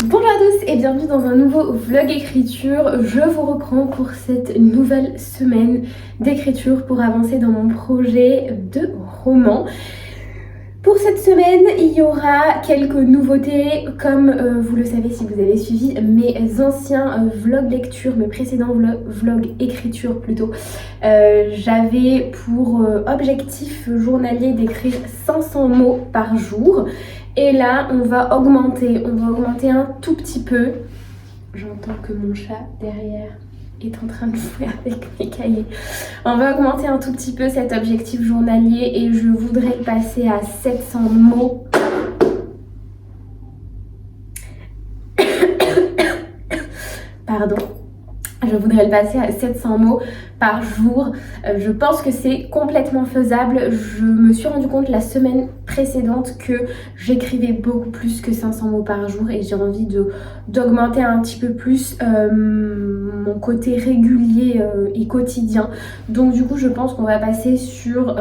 Bonjour à tous et bienvenue dans un nouveau vlog écriture. Je vous reprends pour cette nouvelle semaine d'écriture pour avancer dans mon projet de roman. Pour cette semaine, il y aura quelques nouveautés. Comme vous le savez si vous avez suivi mes anciens vlogs lecture, mes précédents vlogs écriture plutôt, j'avais pour objectif journalier d'écrire 500 mots par jour. Et là, on va augmenter un tout petit peu. J'entends que mon chat derrière est en train de jouer avec mes cahiers. On va augmenter un tout petit peu cet objectif journalier et je voudrais le passer à 700 mots. Pardon. Je voudrais le passer à 700 mots par jour. Je pense que c'est complètement faisable. Je me suis rendu compte la semaine précédente que j'écrivais beaucoup plus que 500 mots par jour et j'ai envie d'augmenter un petit peu plus mon côté régulier et quotidien. Donc du coup je pense qu'on va passer sur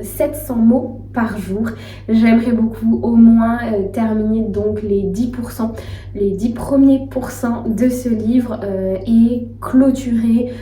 700 mots par jour. J'aimerais beaucoup au moins terminer donc les 10%, les 10 premiers pourcents de ce livre et clôturer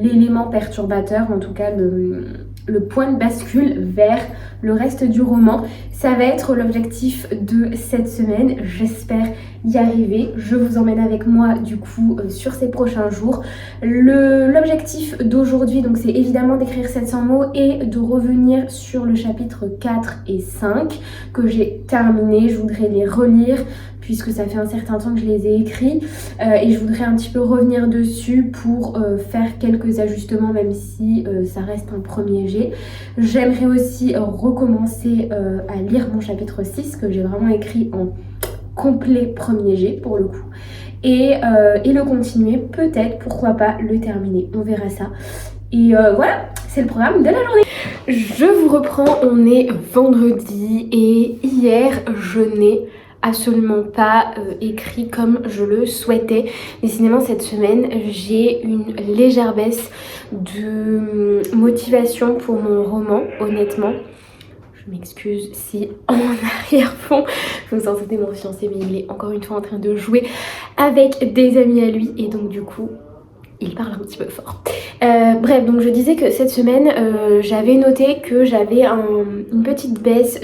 l'élément perturbateur, en tout cas le point de bascule vers le reste du roman. Ça va être l'objectif de cette semaine, j'espère y arriver. Je vous emmène avec moi du coup sur ces prochains jours. L'objectif d'aujourd'hui donc c'est évidemment d'écrire 700 mots et de revenir sur le chapitre 4 et 5 que j'ai terminé. Je voudrais les relire puisque ça fait un certain temps que je les ai écrits et je voudrais un petit peu revenir dessus pour faire quelques ajustements même si ça reste un premier jet. J'aimerais aussi recommencer à lire mon chapitre 6 que j'ai vraiment écrit en complet premier jet pour le coup et le continuer, peut-être, pourquoi pas le terminer, on verra ça. Et voilà, c'est le programme de la journée. Je vous reprends, on est vendredi et hier je n'ai absolument pas écrit comme je le souhaitais. Décidément cette semaine j'ai une légère baisse de motivation pour mon roman, honnêtement. Je m'excuse si en arrière-fond vous entendez mon fiancé, mais il est encore une fois en train de jouer avec des amis à lui et donc du coup il parle un petit peu fort. Bref, donc je disais que cette semaine j'avais noté que j'avais une petite baisse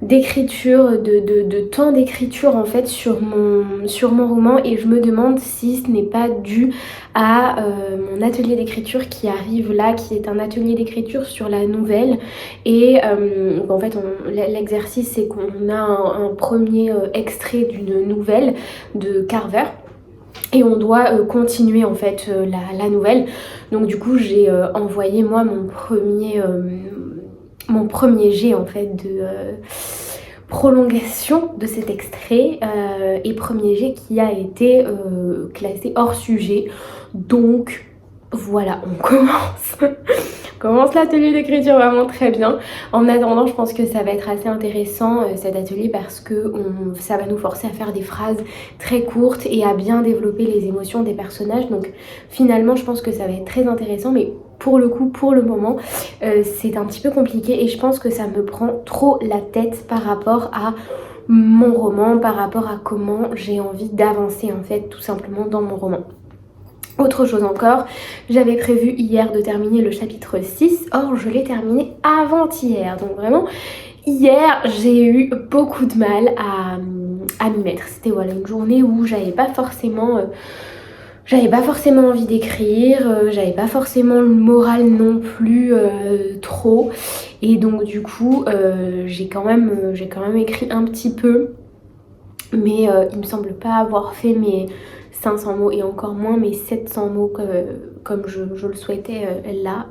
d'écriture, de temps d'écriture en fait sur mon roman et je me demande si ce n'est pas dû à mon atelier d'écriture qui arrive là, qui est un atelier d'écriture sur la nouvelle et en fait l'exercice c'est qu'on a un premier extrait d'une nouvelle de Carver et on doit continuer en fait la nouvelle. Donc du coup j'ai envoyé moi mon premier jet en fait de prolongation de cet extrait et premier jet qui a été classé hors sujet. Donc voilà, on commence l'atelier d'écriture vraiment très bien. En attendant, je pense que ça va être assez intéressant cet atelier parce que ça va nous forcer à faire des phrases très courtes et à bien développer les émotions des personnages. Donc finalement, je pense que ça va être très intéressant, mais pour le coup, pour le moment, c'est un petit peu compliqué et je pense que ça me prend trop la tête par rapport à mon roman, par rapport à comment j'ai envie d'avancer en fait tout simplement dans mon roman. Autre chose encore, j'avais prévu hier de terminer le chapitre 6, or je l'ai terminé avant-hier. Donc vraiment, hier j'ai eu beaucoup de mal à m'y mettre. C'était voilà, une journée où j'avais pas forcément envie d'écrire, j'avais pas forcément le moral non plus trop. Et donc du coup, j'ai quand même écrit un petit peu. Mais il me semble pas avoir fait mes 500 mots et encore moins mes 700 mots comme je le souhaitais là,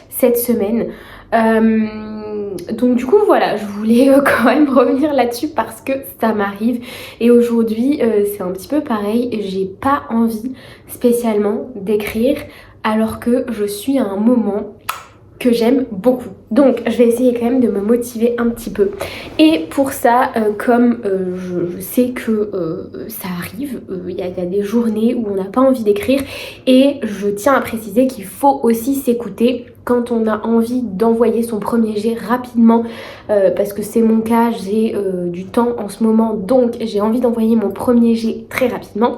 cette semaine. Donc du coup voilà, je voulais quand même revenir là-dessus parce que ça m'arrive. Et aujourd'hui c'est un petit peu pareil, j'ai pas envie spécialement d'écrire alors que je suis à un moment que j'aime beaucoup. Donc je vais essayer quand même de me motiver un petit peu. Et pour ça, comme je sais que ça arrive, il y a des journées où on n'a pas envie d'écrire, et je tiens à préciser qu'il faut aussi s'écouter quand on a envie d'envoyer son premier jet rapidement, parce que c'est mon cas, j'ai du temps en ce moment, donc j'ai envie d'envoyer mon premier jet très rapidement.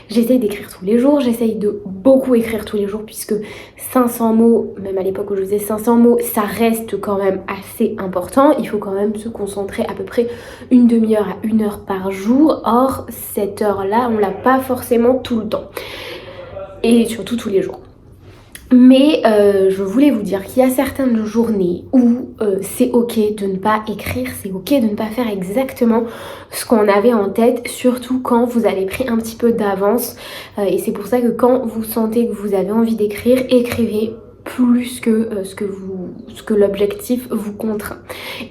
J'essaye d'écrire tous les jours, j'essaye de beaucoup écrire tous les jours, puisque 500 mots, même à l'époque où je faisais 500 mots, ça reste quand même assez important. Il faut quand même se concentrer à peu près une demi-heure à 1 heure par jour. Or, cette heure-là, on l'a pas forcément tout le temps. Et surtout tous les jours. Mais je voulais vous dire qu'il y a certaines journées où c'est ok de ne pas écrire, c'est ok de ne pas faire exactement ce qu'on avait en tête, surtout quand vous avez pris un petit peu d'avance. Et c'est pour ça que quand vous sentez que vous avez envie d'écrire, écrivez plus que ce que l'objectif vous contraint.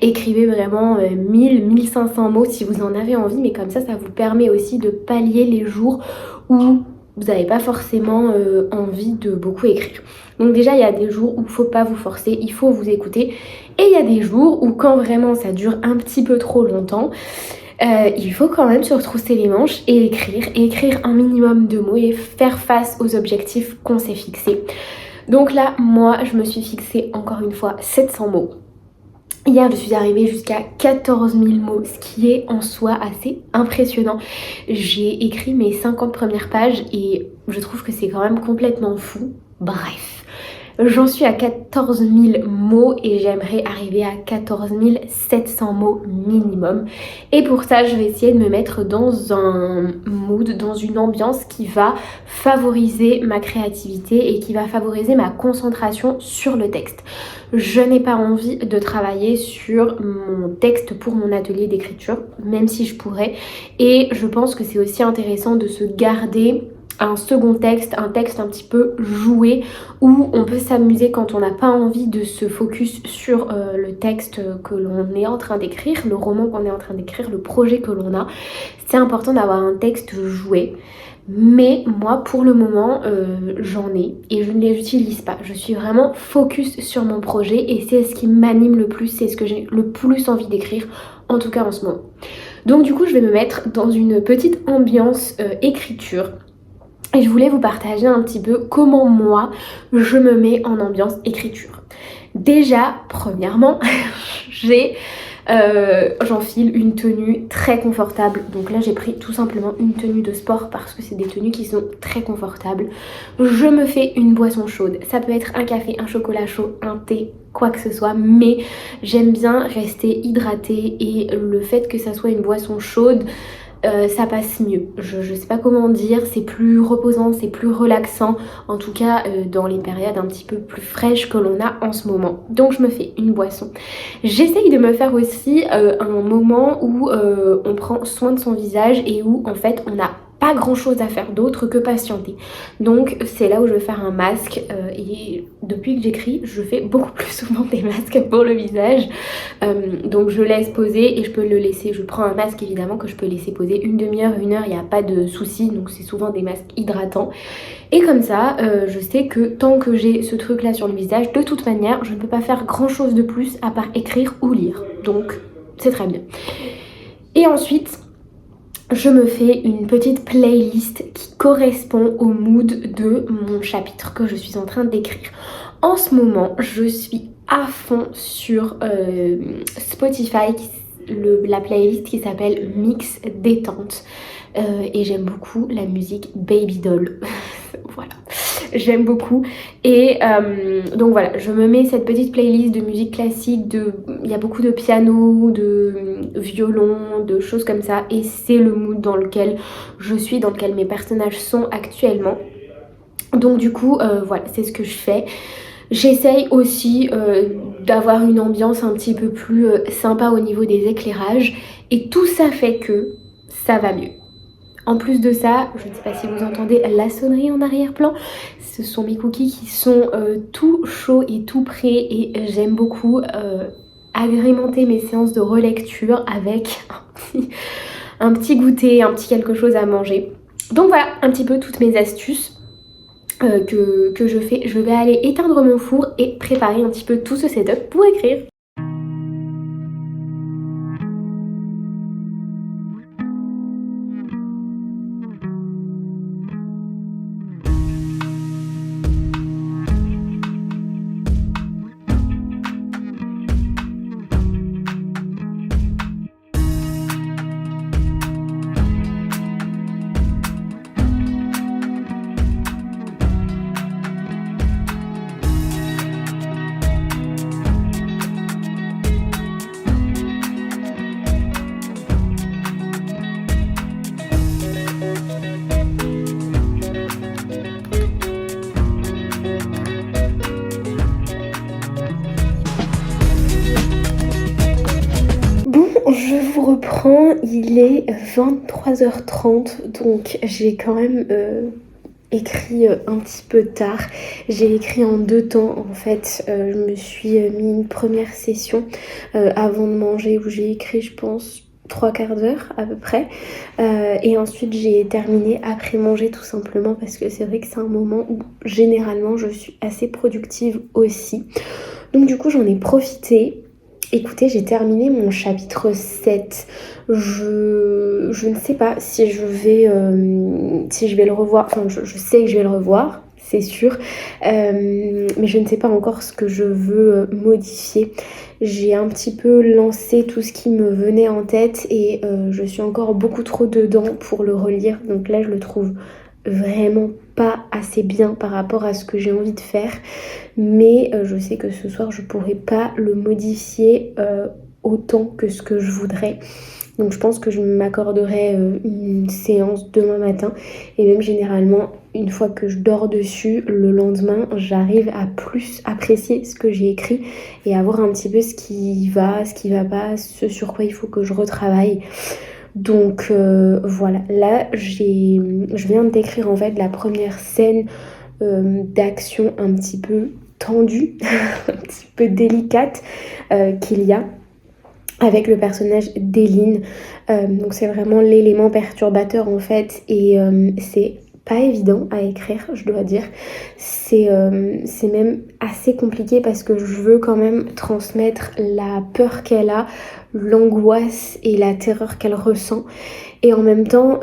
Écrivez vraiment 1000-1500 mots si vous en avez envie, mais comme ça vous permet aussi de pallier les jours où vous n'avez pas forcément envie de beaucoup écrire. Donc déjà, il y a des jours où il ne faut pas vous forcer, il faut vous écouter. Et il y a des jours où quand vraiment ça dure un petit peu trop longtemps, il faut quand même se retrousser les manches et écrire un minimum de mots et faire face aux objectifs qu'on s'est fixés. Donc là, moi, je me suis fixé encore une fois 700 mots. Hier, je suis arrivée jusqu'à 14 000 mots, ce qui est en soi assez impressionnant. J'ai écrit mes 50 premières pages et je trouve que c'est quand même complètement fou. Bref, j'en suis à 14 000 mots et j'aimerais arriver à 14 700 mots minimum. Et pour ça, je vais essayer de me mettre dans un mood, dans une ambiance qui va favoriser ma créativité et qui va favoriser ma concentration sur le texte. Je n'ai pas envie de travailler sur mon texte pour mon atelier d'écriture, même si je pourrais. Et je pense que c'est aussi intéressant de se garder un second texte, un texte un petit peu joué, où on peut s'amuser quand on n'a pas envie de se focus sur le texte que l'on est en train d'écrire, le roman qu'on est en train d'écrire, le projet que l'on a. C'est important d'avoir un texte joué. Mais moi pour le moment j'en ai et je ne les utilise pas. Je suis vraiment focus sur mon projet et c'est ce qui m'anime le plus, c'est ce que j'ai le plus envie d'écrire, en tout cas en ce moment. Donc du coup je vais me mettre dans une petite ambiance écriture. Et je voulais vous partager un petit peu comment moi je me mets en ambiance écriture. Déjà, premièrement, j'enfile une tenue très confortable. Donc là j'ai pris tout simplement une tenue de sport parce que c'est des tenues qui sont très confortables. Je me fais une boisson chaude. Ça peut être un café, un chocolat chaud, un thé, quoi que ce soit. Mais j'aime bien rester hydratée et le fait que ça soit une boisson chaude, ça passe mieux. Je sais pas comment dire, c'est plus reposant, c'est plus relaxant, en tout cas dans les périodes un petit peu plus fraîches que l'on a en ce moment. Donc je me fais une boisson. J'essaye de me faire aussi un moment où on prend soin de son visage et où en fait on n'a pas grand chose à faire d'autre que patienter. Donc c'est là où je vais faire un masque et depuis que j'écris je fais beaucoup plus souvent des masques pour le visage. Donc je laisse poser et je peux le laisser, je prends un masque évidemment que je peux laisser poser une demi-heure, 1 heure, il n'y a pas de souci. Donc c'est souvent des masques hydratants et comme ça je sais que tant que j'ai ce truc là sur le visage, de toute manière je ne peux pas faire grand chose de plus à part écrire ou lire. Donc c'est très bien. Et ensuite je me fais une petite playlist qui correspond au mood de mon chapitre que je suis en train d'écrire. En ce moment, je suis à fond sur Spotify, la playlist qui s'appelle Mix Détente. Et j'aime beaucoup la musique Baby Doll. Voilà, j'aime beaucoup. Et donc voilà, je me mets cette petite playlist de musique classique, il y a beaucoup de piano, de violon, de choses comme ça. Et c'est le mood dans lequel je suis, dans lequel mes personnages sont actuellement. Donc du coup, voilà, c'est ce que je fais. J'essaye aussi d'avoir une ambiance un petit peu plus sympa au niveau des éclairages. Et tout ça fait que ça va mieux. En plus de ça, je ne sais pas si vous entendez la sonnerie en arrière-plan, ce sont mes cookies qui sont tout chauds et tout prêts et j'aime beaucoup agrémenter mes séances de relecture avec un petit goûter, un petit quelque chose à manger. Donc voilà un petit peu toutes mes astuces. que je fais. Je vais aller éteindre mon four et préparer un petit peu tout ce setup pour écrire. Je vous reprends, il est 23h30, donc j'ai quand même écrit un petit peu tard. J'ai écrit en 2 temps en fait. Je me suis mis une première session avant de manger où j'ai écrit, je pense, 3/4 d'heure à peu près. Et ensuite j'ai terminé après manger tout simplement parce que c'est vrai que c'est un moment où généralement je suis assez productive aussi. Donc du coup j'en ai profité. Écoutez, j'ai terminé mon chapitre 7. Je ne sais pas si je vais le revoir. Enfin, je sais que je vais le revoir, c'est sûr. Mais je ne sais pas encore ce que je veux modifier. J'ai un petit peu lancé tout ce qui me venait en tête et je suis encore beaucoup trop dedans pour le relire. Donc là, je le trouve vraiment pas assez bien par rapport à ce que j'ai envie de faire. Mais je sais que ce soir je pourrais pas le modifier autant que ce que je voudrais. Donc je pense que je m'accorderai une séance demain matin. Et même généralement, une fois que je dors dessus, le lendemain, j'arrive à plus apprécier ce que j'ai écrit et à voir un petit peu ce qui va pas, ce sur quoi il faut que je retravaille. Donc voilà, là je viens de décrire en fait la première scène d'action un petit peu tendue, un petit peu délicate qu'il y a avec le personnage d'Eline. Donc c'est vraiment l'élément perturbateur en fait et c'est pas évident à écrire, je dois dire. C'est même assez compliqué parce que je veux quand même transmettre la peur qu'elle a, l'angoisse et la terreur qu'elle ressent. Et en même temps,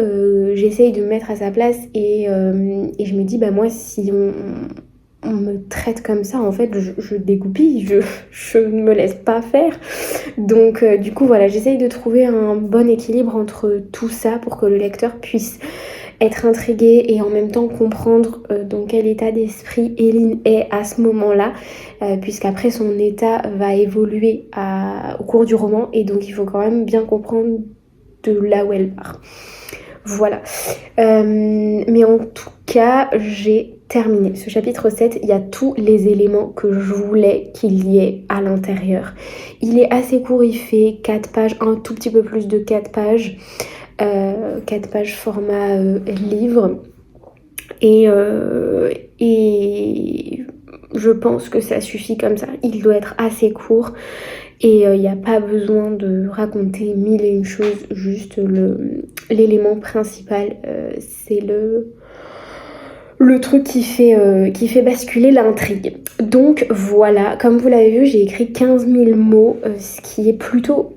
j'essaye de me mettre à sa place et je me dis, bah moi, si on me traite comme ça, en fait, je dégoupille, je ne me laisse pas faire. Donc, du coup, voilà, j'essaye de trouver un bon équilibre entre tout ça pour que le lecteur puisse être intrigué et en même temps comprendre dans quel état d'esprit Eline est à ce moment-là, puisqu'après son état va évoluer au cours du roman et donc il faut quand même bien comprendre de là où elle part. Voilà. Mais en tout cas, j'ai terminé ce chapitre 7. Il y a tous les éléments que je voulais qu'il y ait à l'intérieur. Il est assez court, il fait 4 pages, un tout petit peu plus de 4 pages. 4 pages format livre. Et je pense que ça suffit comme ça. Il doit être assez court. Et il n'y a pas besoin de raconter 1001 choses, juste l'élément principal, c'est le truc qui fait basculer l'intrigue. Donc voilà, comme vous l'avez vu, j'ai écrit 15 000 mots, ce qui est plutôt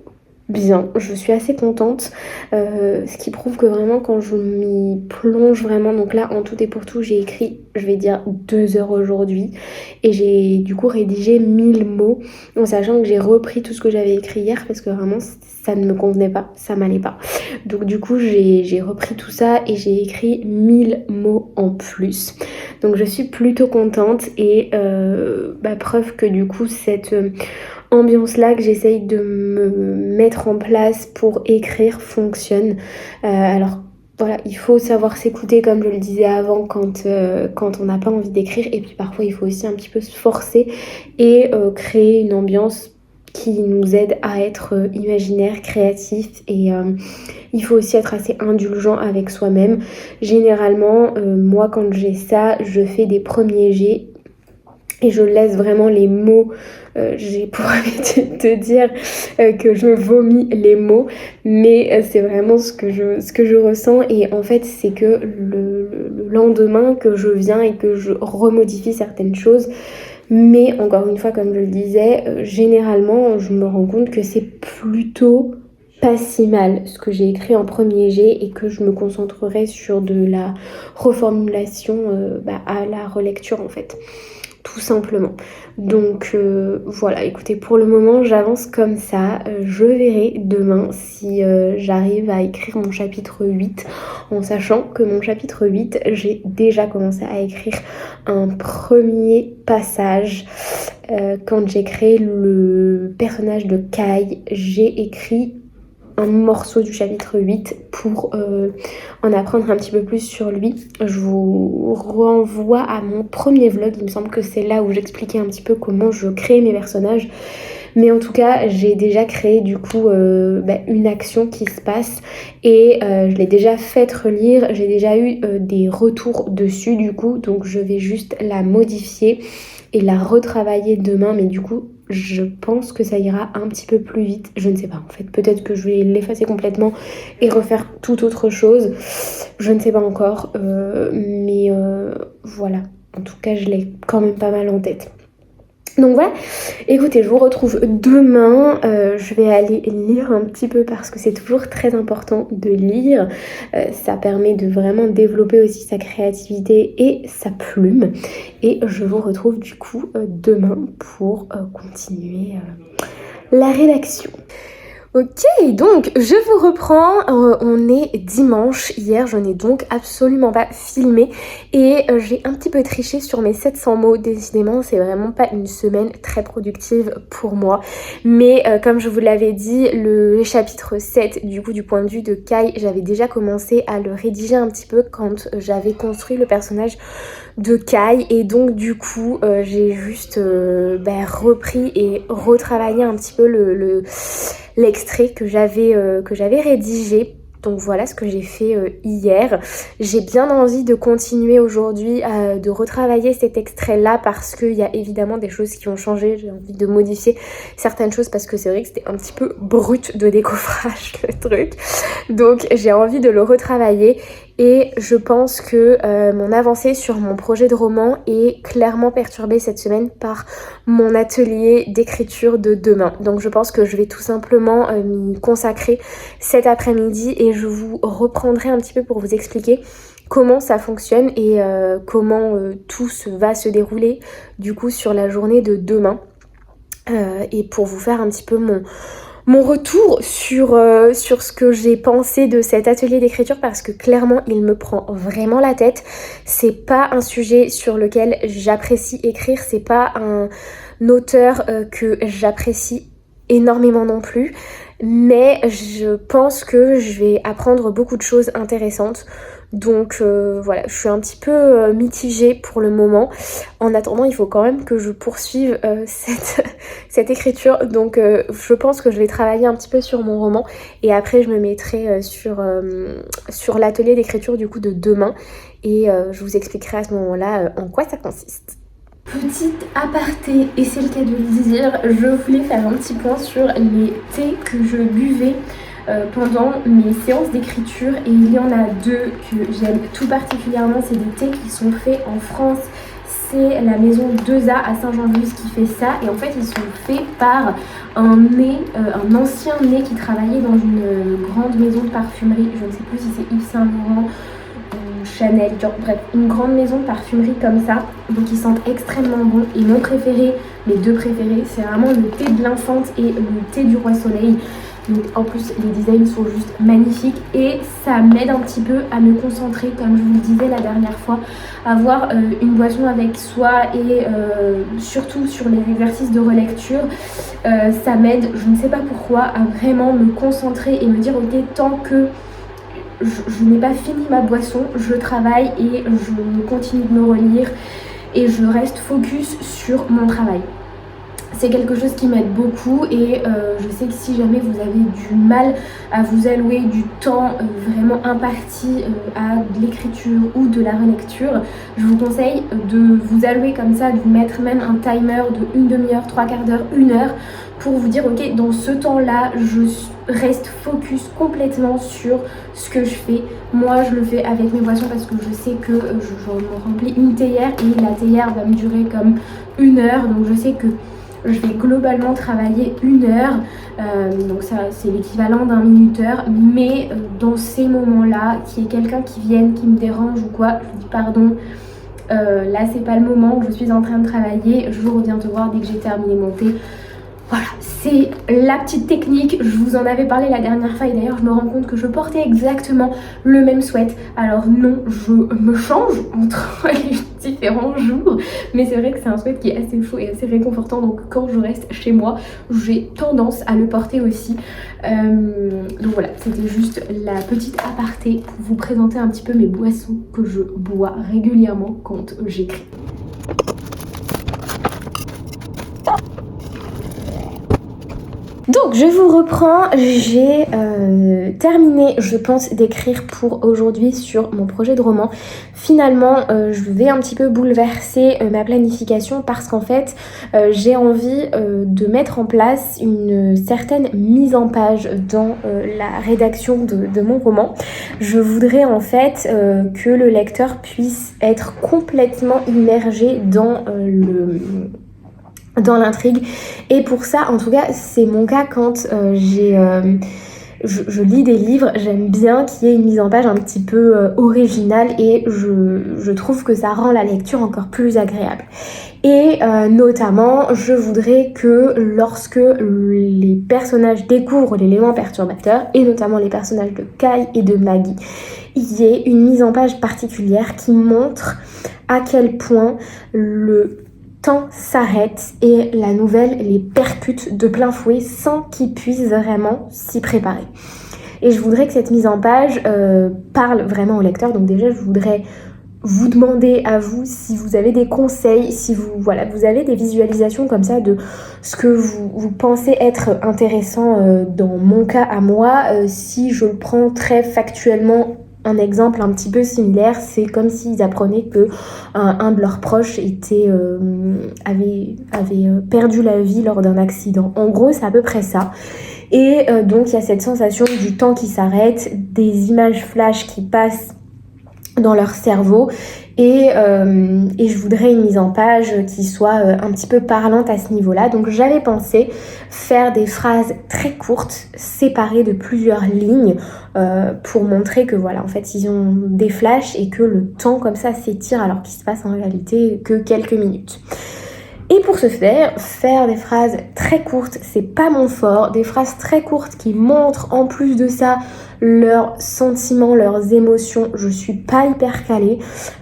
bien, je suis assez contente, ce qui prouve que vraiment quand je m'y plonge vraiment, donc là en tout et pour tout j'ai écrit, je vais dire 2 heures aujourd'hui et j'ai du coup rédigé 1000 mots en sachant que j'ai repris tout ce que j'avais écrit hier parce que vraiment ça ne me convenait pas, ça m'allait pas. Donc du coup j'ai repris tout ça et j'ai écrit 1000 mots en plus. Donc je suis plutôt contente et preuve que du coup cette ambiance là que j'essaye de me mettre en place pour écrire fonctionne. Alors voilà, il faut savoir s'écouter comme je le disais avant quand on n'a pas envie d'écrire et puis parfois il faut aussi un petit peu se forcer et créer une ambiance qui nous aide à être imaginaire, créatif et il faut aussi être assez indulgent avec soi-même. Généralement, moi quand j'ai ça, je fais des premiers jets Et je laisse vraiment les mots, j'ai pour habitude de te dire que je vomis les mots, mais c'est vraiment ce que je ressens. Et en fait, c'est que le lendemain que je viens et que je remodifie certaines choses, mais encore une fois, comme je le disais, généralement, je me rends compte que c'est plutôt pas si mal ce que j'ai écrit en premier jet et que je me concentrerai sur de la reformulation à la relecture en fait, tout simplement. Donc voilà, écoutez, pour le moment j'avance comme ça. Je verrai demain si j'arrive à écrire mon chapitre 8, en sachant que mon chapitre 8, j'ai déjà commencé à écrire un premier passage. Quand j'ai créé le personnage de Kai, j'ai écrit un morceau du chapitre 8 pour en apprendre un petit peu plus sur lui. Je vous renvoie à mon premier vlog, il me semble que c'est là où j'expliquais un petit peu comment je crée mes personnages. Mais en tout cas, j'ai déjà créé du coup une action qui se passe et je l'ai déjà faite relire. J'ai déjà eu des retours dessus du coup, donc je vais juste la modifier et la retravailler demain. Mais du coup, je pense que ça ira un petit peu plus vite. Je ne sais pas en fait. Peut-être que je vais l'effacer complètement et refaire toute autre chose. Je ne sais pas encore. Mais voilà. En tout cas, je l'ai quand même pas mal en tête. Donc voilà, écoutez, je vous retrouve demain, je vais aller lire un petit peu parce que c'est toujours très important de lire, ça permet de vraiment développer aussi sa créativité et sa plume, et je vous retrouve du coup demain pour continuer la rédaction. Ok, donc je vous reprends, on est dimanche, hier je n'ai donc absolument pas filmé et j'ai un petit peu triché sur mes 700 mots, décidément c'est vraiment pas une semaine très productive pour moi, mais comme je vous l'avais dit, le chapitre 7 du coup du point de vue de Kai, j'avais déjà commencé à le rédiger un petit peu quand j'avais construit le personnage de Kai et donc du coup j'ai juste repris et retravaillé un petit peu l'extrait que j'avais rédigé. Donc voilà ce que j'ai fait hier. J'ai bien envie de continuer aujourd'hui de retravailler cet extrait-là parce qu'il y a évidemment des choses qui ont changé. J'ai envie de modifier certaines choses parce que c'est vrai que c'était un petit peu brut de décoffrage le truc. Donc j'ai envie de le retravailler et je pense que mon avancée sur mon projet de roman est clairement perturbée cette semaine par mon atelier d'écriture de demain. Donc je pense que je vais tout simplement m'y consacrer cet après-midi et je vous reprendrai un petit peu pour vous expliquer comment ça fonctionne et comment tout va se dérouler du coup sur la journée de demain et pour vous faire un petit peu mon retour sur ce que j'ai pensé de cet atelier d'écriture parce que clairement il me prend vraiment la tête. C'est pas un sujet sur lequel j'apprécie écrire, c'est pas un auteur que j'apprécie énormément non plus, mais je pense que je vais apprendre beaucoup de choses intéressantes. Donc voilà, je suis un petit peu mitigée pour le moment. En attendant, il faut quand même que je poursuive cette écriture. Donc je pense que je vais travailler un petit peu sur mon roman et après je me mettrai sur l'atelier d'écriture du coup de demain et je vous expliquerai à ce moment-là en quoi ça consiste. Petite aparté, et c'est le cas de le dire, je voulais faire un petit point sur les thés que je buvais pendant mes séances d'écriture et il y en a deux que j'aime tout particulièrement. C'est des thés qui sont faits en France, c'est la maison 2A à Saint-Jean-de-Luz qui fait ça et en fait ils sont faits par un ancien nez qui travaillait dans une grande maison de parfumerie, je ne sais plus si c'est Yves Saint Laurent ou Chanel, genre bref une grande maison de parfumerie comme ça, donc ils sentent extrêmement bon et mon préféré, mes deux préférés, c'est vraiment le thé de l'infante et le thé du roi soleil. Donc en plus les designs sont juste magnifiques et ça m'aide un petit peu à me concentrer comme je vous le disais la dernière fois, avoir une boisson avec soi et surtout sur les exercices de relecture, ça m'aide, je ne sais pas pourquoi, à vraiment me concentrer et me dire ok, tant que je n'ai pas fini ma boisson, je travaille et je continue de me relire et je reste focus sur mon travail. c'est quelque chose qui m'aide beaucoup et je sais que si jamais vous avez du mal à vous allouer du temps vraiment imparti à de l'écriture ou de la relecture, je vous conseille de vous allouer comme ça, de vous mettre même un timer de une demi-heure, trois quarts d'heure, une heure pour vous dire ok, dans ce temps-là, je reste focus complètement sur ce que je fais. Moi, je le fais avec mes boissons parce que je sais que je me remplis une théière et la théière va me durer comme une heure, donc je sais que je vais globalement travailler une heure, donc ça c'est l'équivalent d'un minuteur, mais dans ces moments-là, qu'il y ait quelqu'un qui vienne, qui me dérange ou quoi, je dis pardon, là c'est pas le moment, je suis en train de travailler, je reviens te voir dès que j'ai terminé mon thé. Voilà, c'est la petite technique, je vous en avais parlé la dernière fois et d'ailleurs je me rends compte que je portais exactement le même sweat. Alors non, je me change entre les différents jours, mais c'est vrai que c'est un sweat qui est assez chaud et assez réconfortant, donc quand je reste chez moi, j'ai tendance à le porter aussi. Donc voilà, c'était juste la petite aparté pour vous présenter un petit peu mes boissons que je bois régulièrement quand j'écris. Donc je vous reprends, j'ai terminé je pense d'écrire pour aujourd'hui sur mon projet de roman. Finalement je vais un petit peu bouleverser ma planification parce qu'en fait j'ai envie de mettre en place une certaine mise en page dans la rédaction de mon roman. Je voudrais en fait que le lecteur puisse être complètement immergé dans l'intrigue et pour ça en tout cas c'est mon cas quand je lis des livres, j'aime bien qu'il y ait une mise en page un petit peu originale et je trouve que ça rend la lecture encore plus agréable. Et notamment, je voudrais que lorsque les personnages découvrent l'élément perturbateur, et notamment les personnages de Kai et de Maggie, il y ait une mise en page particulière qui montre à quel point le temps s'arrête et la nouvelle les percute de plein fouet sans qu'ils puissent vraiment s'y préparer. Et je voudrais que cette mise en page parle vraiment au lecteur. Donc déjà, je voudrais vous demander à vous si vous avez des conseils, si vous avez des visualisations comme ça de ce que vous pensez être intéressant dans mon cas à moi. Si je le prends très factuellement, un exemple un petit peu similaire, c'est comme s'ils apprenaient que un de leurs proches avait perdu la vie lors d'un accident. En gros, c'est à peu près ça. Et donc, il y a cette sensation du temps qui s'arrête, des images flash qui passent dans leur cerveau et je voudrais une mise en page qui soit un petit peu parlante à ce niveau-là. Donc j'avais pensé faire des phrases très courtes séparées de plusieurs lignes pour montrer que voilà, en fait ils ont des flashs et que le temps comme ça s'étire alors qu'il se passe en réalité que quelques minutes. Et pour ce faire des phrases très courtes, c'est pas mon fort, des phrases très courtes qui montrent en plus de ça leurs sentiments, leurs émotions, je suis pas hyper calée.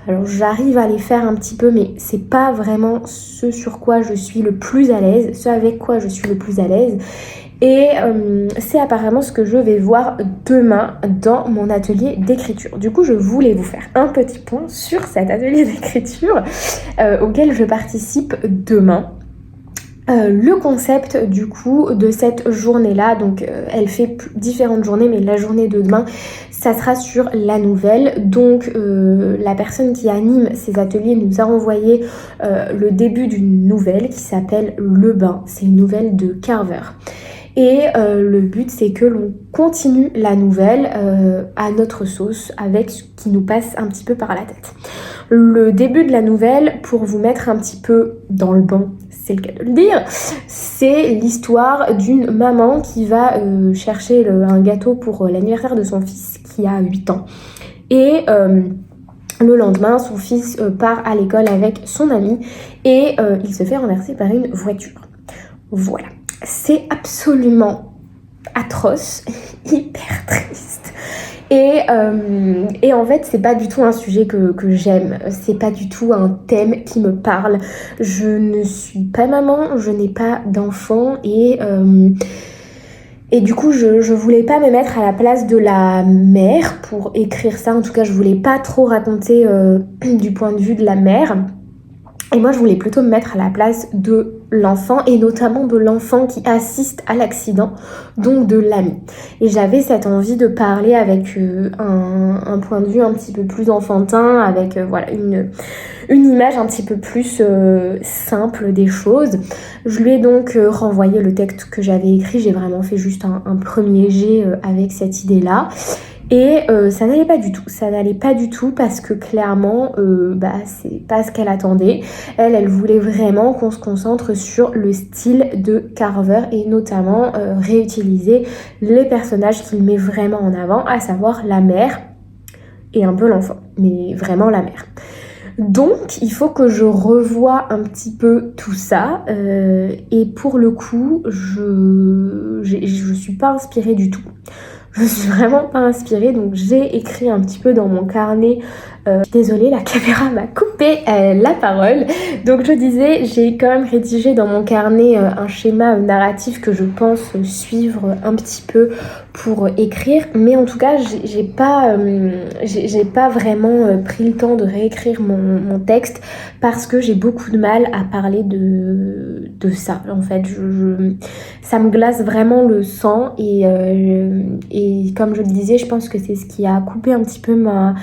Alors j'arrive à les faire un petit peu, mais c'est pas vraiment ce sur quoi je suis le plus à l'aise, ce avec quoi je suis le plus à l'aise. Et c'est apparemment ce que je vais voir demain dans mon atelier d'écriture. Du coup, je voulais vous faire un petit point sur cet atelier d'écriture auquel je participe demain. Le concept du coup de cette journée-là, donc elle fait différentes journées, mais la journée de demain, ça sera sur la nouvelle. Donc la personne qui anime ces ateliers nous a envoyé le début d'une nouvelle qui s'appelle Le Bain. C'est une nouvelle de Carver. Et le but c'est que l'on continue la nouvelle à notre sauce avec ce qui nous passe un petit peu par la tête. Le début de la nouvelle, pour vous mettre un petit peu dans le bain, c'est le cas de le dire, c'est l'histoire d'une maman qui va chercher un gâteau pour l'anniversaire de son fils qui a 8 ans. Et le lendemain, son fils part à l'école avec son ami et il se fait renverser par une voiture. Voilà. C'est absolument atroce, hyper triste. Et en fait, c'est pas du tout un sujet que j'aime, c'est pas du tout un thème qui me parle. Je ne suis pas maman, je n'ai pas d'enfant et du coup, je voulais pas me mettre à la place de la mère pour écrire ça. En tout cas, je voulais pas trop raconter du point de vue de la mère. Et moi, je voulais plutôt me mettre à la place de l'enfant et notamment de l'enfant qui assiste à l'accident, donc de l'ami. Et j'avais cette envie de parler avec un point de vue un petit peu plus enfantin, avec voilà une image un petit peu plus simple des choses. Je lui ai donc renvoyé le texte que j'avais écrit, j'ai vraiment fait juste un premier jet avec cette idée-là. Et ça n'allait pas du tout parce que clairement c'est pas ce qu'elle attendait. Elle voulait vraiment qu'on se concentre sur le style de Carver et notamment réutiliser les personnages qu'il met vraiment en avant, à savoir la mère et un peu l'enfant, mais vraiment la mère. Donc il faut que je revoie un petit peu tout ça et pour le coup je suis pas inspirée du tout. Je suis vraiment pas inspirée, donc j'ai écrit un petit peu dans mon carnet. Désolée, la caméra m'a coupé la parole. Donc je disais, j'ai quand même rédigé dans mon carnet un schéma narratif que je pense suivre un petit peu pour écrire. Mais en tout cas, j'ai pas vraiment pris le temps de réécrire mon texte parce que j'ai beaucoup de mal à parler de ça. En fait, ça me glace vraiment le sang et comme je le disais, je pense que c'est ce qui a coupé un petit peu ma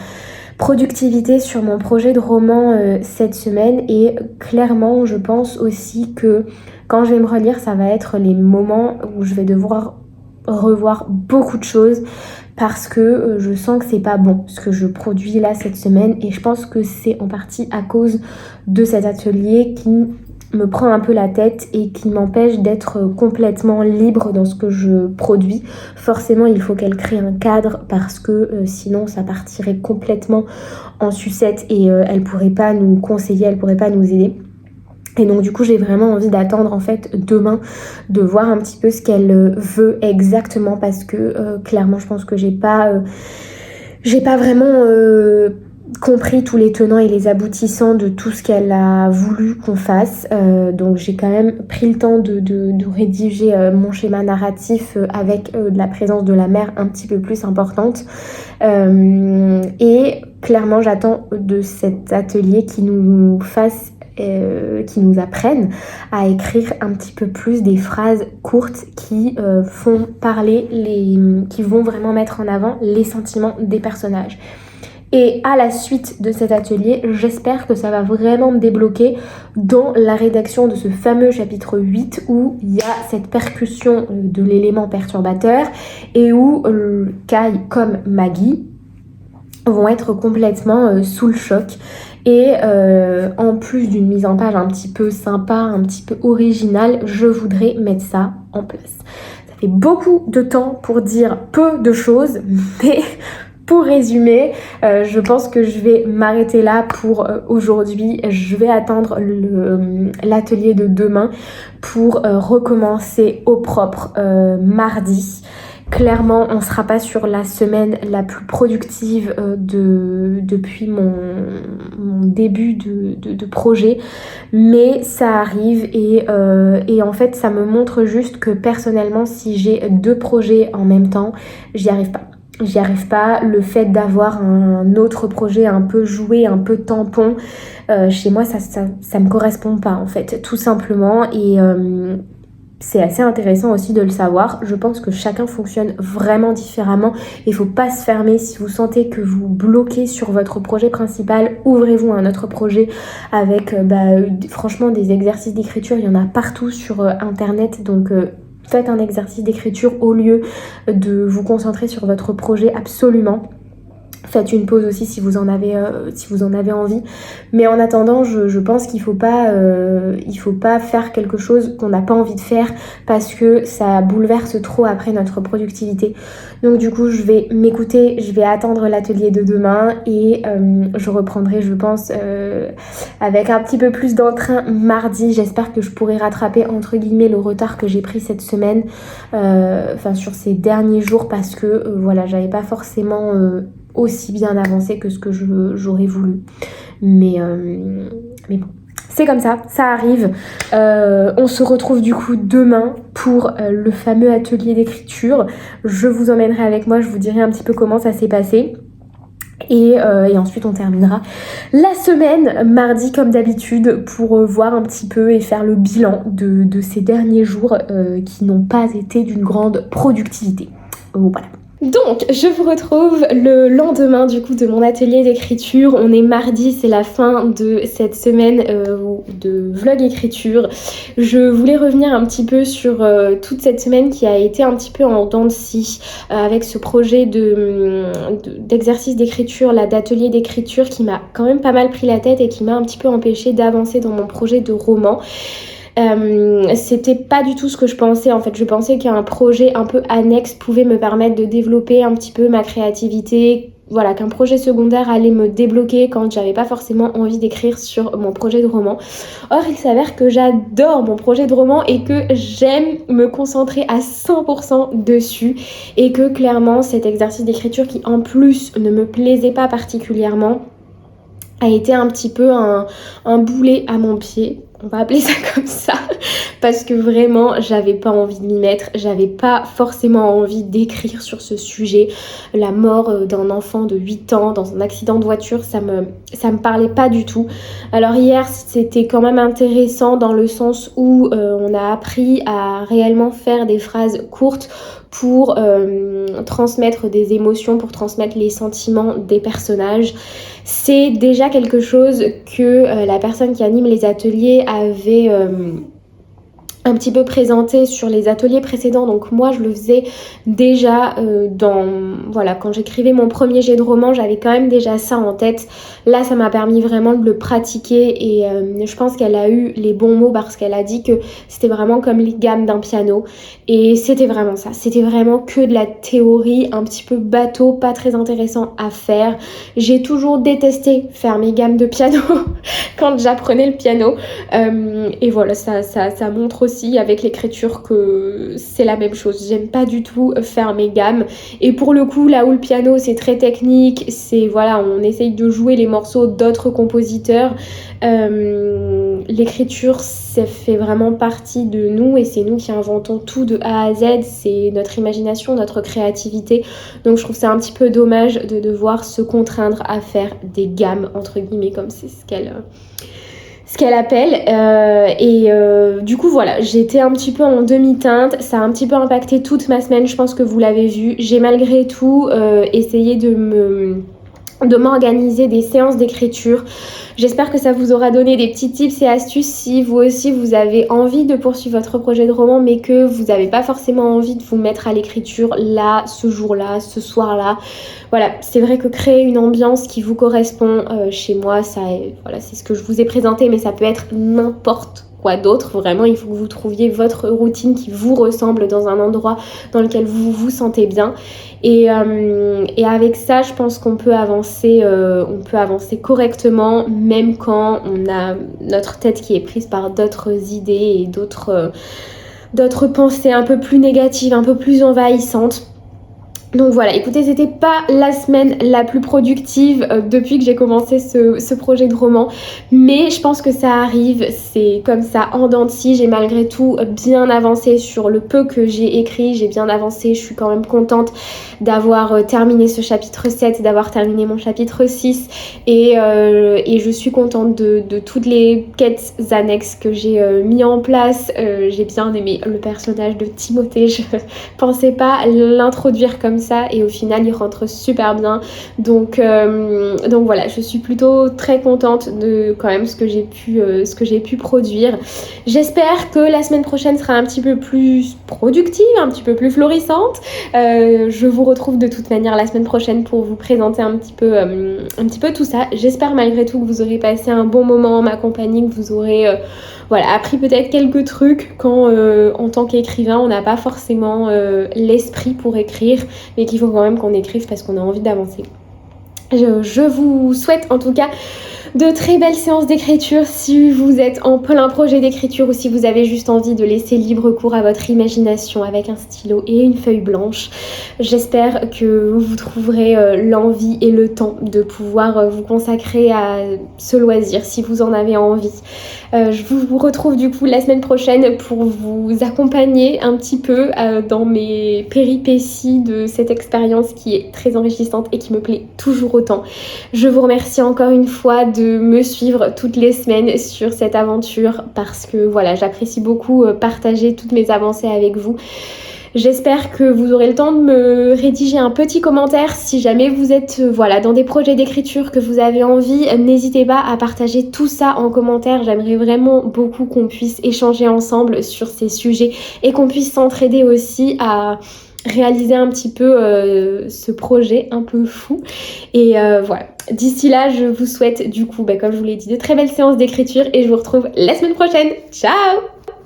productivité sur mon projet de roman cette semaine. Et clairement je pense aussi que quand je vais me relire, ça va être les moments où je vais devoir revoir beaucoup de choses parce que je sens que c'est pas bon ce que je produis là cette semaine et je pense que c'est en partie à cause de cet atelier qui me prend un peu la tête et qui m'empêche d'être complètement libre dans ce que je produis. Forcément, il faut qu'elle crée un cadre parce que sinon ça partirait complètement en sucette et elle pourrait pas nous conseiller, elle pourrait pas nous aider. Et donc du coup j'ai vraiment envie d'attendre en fait demain de voir un petit peu ce qu'elle veut exactement parce que clairement je pense que j'ai pas vraiment compris tous les tenants et les aboutissants de tout ce qu'elle a voulu qu'on fasse. Donc j'ai quand même pris le temps de rédiger mon schéma narratif avec de la présence de la mère un petit peu plus importante. Et clairement j'attends de cet atelier qui nous fasse qui nous apprennent à écrire un petit peu plus des phrases courtes qui font parler qui vont vraiment mettre en avant les sentiments des personnages. Et à la suite de cet atelier, j'espère que ça va vraiment me débloquer dans la rédaction de ce fameux chapitre 8 où il y a cette percussion de l'élément perturbateur et où Kai comme Maggie vont être complètement sous le choc. Et en plus d'une mise en page un petit peu sympa, un petit peu originale, je voudrais mettre ça en place. Ça fait beaucoup de temps pour dire peu de choses, mais pour résumer, je pense que je vais m'arrêter là pour aujourd'hui. Je vais attendre l'atelier de demain pour recommencer au propre mardi. Clairement, on ne sera pas sur la semaine la plus productive depuis mon début de projet, mais ça arrive et en fait ça me montre juste que personnellement si j'ai 2 projets en même temps, j'y arrive pas. Le fait d'avoir un autre projet un peu joué, un peu tampon, chez moi ça me correspond pas en fait, tout simplement. Et c'est assez intéressant aussi de le savoir. Je pense que chacun fonctionne vraiment différemment. Il faut pas se fermer. Si vous sentez que vous bloquez sur votre projet principal, ouvrez-vous à un autre projet avec franchement des exercices d'écriture. Il y en a partout sur internet. Donc faites un exercice d'écriture au lieu de vous concentrer sur votre projet absolument. Faites une pause aussi si vous en avez envie. Mais en attendant, je pense qu'il faut pas faire quelque chose qu'on n'a pas envie de faire parce que ça bouleverse trop après notre productivité. Donc du coup, je vais m'écouter, je vais attendre l'atelier de demain et je reprendrai, je pense, avec un petit peu plus d'entrain mardi. J'espère que je pourrai rattraper entre guillemets le retard que j'ai pris cette semaine, sur ces derniers jours parce que voilà, j'avais pas forcément aussi bien avancé que ce que j'aurais voulu. Mais bon, c'est comme ça, ça arrive. On se retrouve du coup demain pour le fameux atelier d'écriture. Je vous emmènerai avec moi, je vous dirai un petit peu comment ça s'est passé. Et ensuite on terminera la semaine mardi comme d'habitude pour voir un petit peu et faire le bilan de ces derniers jours qui n'ont pas été d'une grande productivité. Voilà. Donc, je vous retrouve le lendemain du coup de mon atelier d'écriture. On est mardi, c'est la fin de cette semaine de vlog écriture. Je voulais revenir un petit peu sur toute cette semaine qui a été un petit peu en dents de scie avec ce projet d'exercice d'écriture, là, d'atelier d'écriture qui m'a quand même pas mal pris la tête et qui m'a un petit peu empêché d'avancer dans mon projet de roman. C'était pas du tout ce que je pensais en fait. Je pensais qu'un projet un peu annexe pouvait me permettre de développer un petit peu ma créativité, voilà, qu'un projet secondaire allait me débloquer quand j'avais pas forcément envie d'écrire sur mon projet de roman. Or il s'avère que j'adore mon projet de roman et que j'aime me concentrer à 100% dessus, et que clairement cet exercice d'écriture qui en plus ne me plaisait pas particulièrement a été un petit peu un boulet à mon pied, on va appeler ça comme ça, parce que vraiment j'avais pas envie de m'y mettre, j'avais pas forcément envie d'écrire sur ce sujet. La mort d'un enfant de 8 ans dans un accident de voiture, ça me parlait pas du tout. Alors hier c'était quand même intéressant dans le sens où on a appris à réellement faire des phrases courtes pour transmettre des émotions, pour transmettre les sentiments des personnages. C'est déjà quelque chose que la personne qui anime les ateliers avait un petit peu présenté sur les ateliers précédents. Donc moi je le faisais déjà quand j'écrivais mon premier jet de roman, j'avais quand même déjà ça en tête. Là ça m'a permis vraiment de le pratiquer, et je pense qu'elle a eu les bons mots parce qu'elle a dit que c'était vraiment comme les gammes d'un piano, et c'était vraiment ça, c'était vraiment que de la théorie, un petit peu bateau, pas très intéressant à faire. J'ai toujours détesté faire mes gammes de piano quand j'apprenais le piano, et voilà, ça montre aussi avec l'écriture que c'est la même chose. J'aime pas du tout faire mes gammes, et pour le coup là où le piano c'est très technique, c'est voilà, on essaye de jouer les morceaux d'autres compositeurs, l'écriture ça fait vraiment partie de nous et c'est nous qui inventons tout de A à Z, c'est notre imagination, notre créativité. Donc je trouve ça un petit peu dommage de devoir se contraindre à faire des gammes entre guillemets, comme c'est ce qu'elle appelle, du coup voilà, j'étais un petit peu en demi-teinte, ça a un petit peu impacté toute ma semaine, je pense que vous l'avez vu. J'ai malgré tout essayé de m'organiser des séances d'écriture. J'espère que ça vous aura donné des petits tips et astuces si vous aussi vous avez envie de poursuivre votre projet de roman mais que vous n'avez pas forcément envie de vous mettre à l'écriture là, ce jour-là, ce soir-là. Voilà, c'est vrai que créer une ambiance qui vous correspond chez moi, voilà, c'est ce que je vous ai présenté, mais ça peut être n'importe quoi d'autre. Vraiment, il faut que vous trouviez votre routine qui vous ressemble dans un endroit dans lequel vous vous sentez bien. Et avec ça, je pense qu'on peut avancer correctement, même quand on a notre tête qui est prise par d'autres idées et d'autres pensées un peu plus négatives, un peu plus envahissantes. Donc voilà, écoutez, c'était pas la semaine la plus productive depuis que j'ai commencé ce projet de roman, mais je pense que ça arrive, c'est comme ça en dents de scie. J'ai malgré tout bien avancé sur le peu que j'ai écrit, j'ai bien avancé, je suis quand même contente d'avoir terminé ce chapitre 7, d'avoir terminé mon chapitre 6, et je suis contente de toutes les quêtes annexes que j'ai mis en place. J'ai bien aimé le personnage de Timothée, je pensais pas l'introduire comme ça et au final il rentre super bien, donc voilà, je suis plutôt très contente de quand même ce que j'ai pu produire. J'espère que la semaine prochaine sera un petit peu plus productive, un petit peu plus florissante. Je vous retrouve de toute manière la semaine prochaine pour vous présenter un petit peu tout ça. J'espère malgré tout que vous aurez passé un bon moment en ma compagnie, que vous aurez appris peut-être quelques trucs quand en tant qu'écrivain on n'a pas forcément l'esprit pour écrire, mais qu'il faut quand même qu'on écrive parce qu'on a envie d'avancer. Je vous souhaite en tout cas de très belles séances d'écriture si vous êtes en plein projet d'écriture ou si vous avez juste envie de laisser libre cours à votre imagination avec un stylo et une feuille blanche. J'espère que vous trouverez l'envie et le temps de pouvoir vous consacrer à ce loisir si vous en avez envie. Je vous retrouve du coup la semaine prochaine pour vous accompagner un petit peu dans mes péripéties de cette expérience qui est très enrichissante et qui me plaît toujours autant. Je vous remercie encore une fois de me suivre toutes les semaines sur cette aventure parce que voilà, j'apprécie beaucoup partager toutes mes avancées avec vous. J'espère que vous aurez le temps de me rédiger un petit commentaire si jamais vous êtes dans des projets d'écriture que vous avez envie. N'hésitez pas à partager tout ça en commentaire. J'aimerais vraiment beaucoup qu'on puisse échanger ensemble sur ces sujets et qu'on puisse s'entraider aussi à réaliser un petit peu ce projet un peu fou. Et voilà. D'ici là, je vous souhaite du coup, comme je vous l'ai dit, de très belles séances d'écriture et je vous retrouve la semaine prochaine. Ciao!